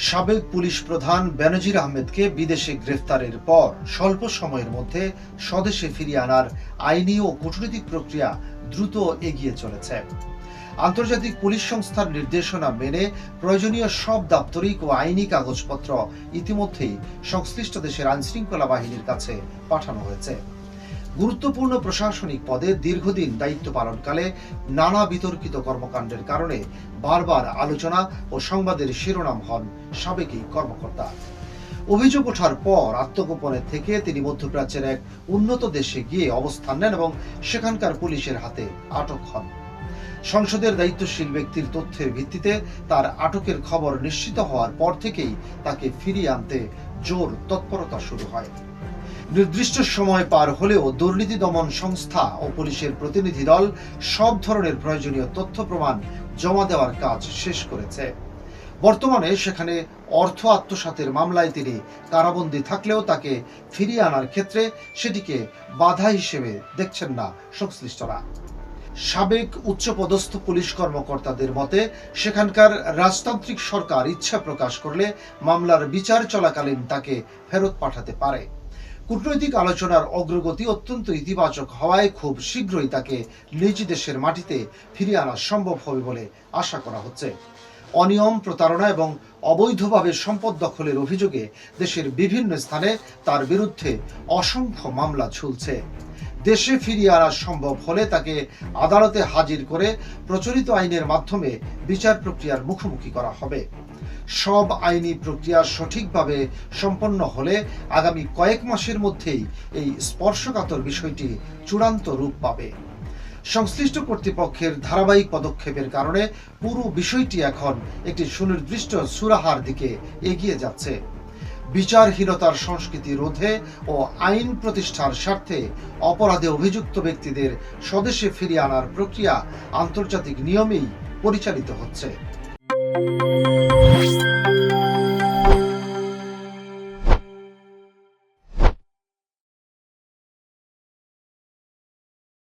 সাবেক পুলিশ প্রধান বেনজির আহমেদকে বিদেশে গ্রেফতারের পর স্বল্প সময়ের মধ্যে স্বদেশে ফিরিয়ে আনার আইনি ও কূটনৈতিক প্রক্রিয়া দ্রুত এগিয়ে চলেছে। আন্তর্জাতিক পুলিশ সংস্থার নির্দেশনা মেনে প্রয়োজনীয় সব দাপ্তরিক ও আইনি কাগজপত্র ইতিমধ্যেই সংশ্লিষ্ট দেশের আইনশৃঙ্খলা বাহিনীর কাছে পাঠানো হয়েছে। গুরুত্বপূর্ণ প্রশাসনিক পদে দীর্ঘদিন দায়িত্ব পালনকালে নানা বিতর্কিত কর্মকাণ্ডের কারণে বারবার আলোচনা ও সংবাদের শিরোনাম হন সাবেক এই কর্মকর্তা। অভিযোগ ওঠার পর আত্মগোপনে থেকে তিনি মধ্যপ্রাচ্যের এক উন্নত দেশে গিয়ে অবস্থান নেন এবং সেখানকার পুলিশের হাতে আটক হন। সংসদের দায়িত্বশীল ব্যক্তির তথ্যের ভিত্তিতে তার আটকের খবর নিশ্চিত হওয়ার পর থেকেই তাকে ফিরিয়ে আনতে জোর তৎপরতা শুরু হয়। নির্দিষ্ট সময় পার হলেও দুর্নীতি দমন সংস্থা ও পুলিশের প্রতিনিধি দল সব ধরনের প্রয়োজনীয় তথ্য প্রমাণ জমা দেওয়ার কাজ শেষ করেছে। বর্তমানে সেখানে অর্থ আত্মসাতের মামলায় তিনি কারাবন্দী থাকলেও তাকে ফিরিয়ে আনার ক্ষেত্রে সেটিকে বাধা হিসেবে দেখছেন না সংশ্লিষ্টরা। সাবেক উচ্চপদস্থ পুলিশ কর্মকর্তাদের মতে সেখানকার রাজতান্ত্রিক সরকার ইচ্ছা প্রকাশ করলে মামলার বিচার চলাকালীন তাকে ফেরত পাঠাতে পারে। কূটনৈতিক আলোচনার অগ্রগতি অত্যন্ত ইতিবাচক হওয়ায় খুব শীঘ্রই তাকে নিজ দেশের মাটিতে ফিরিয়ে আনা সম্ভব হবে বলে আশা করা হচ্ছে। অনিয়ম, প্রতারণা এবং অবৈধভাবে সম্পদ দখলের অভিযোগে দেশের বিভিন্ন স্থানে তার বিরুদ্ধে অসংখ্য মামলা ঝুলছে। দেশে ফিরিয়ে আনা সম্ভব হলে তাকে আদালতে হাজির করে প্রচলিত আইনের মাধ্যমে বিচার প্রক্রিয়ার মুখোমুখি করা হবে। সব আইনি প্রক্রিয়া সঠিকভাবে সম্পন্ন হলে আগামী কয়েক মাসের মধ্যেই এই স্পর্শকাতর বিষয়টি চূড়ান্ত রূপ পাবে। সংশ্লিষ্ট কর্তৃপক্ষের ধারাবাহিক পদক্ষেপের কারণে পুরো বিষয়টি এখন একটি সুনির্দিষ্ট সুরাহার দিকে এগিয়ে যাচ্ছে। বিচারহীনতার সংস্কৃতি রোধে ও আইন প্রতিষ্ঠার স্বার্থে অপরাধে অভিযুক্ত ব্যক্তিদের স্বদেশে ফিরিয়ে আনার প্রক্রিয়া আন্তর্জাতিক নিয়মেই পরিচালিত হচ্ছে।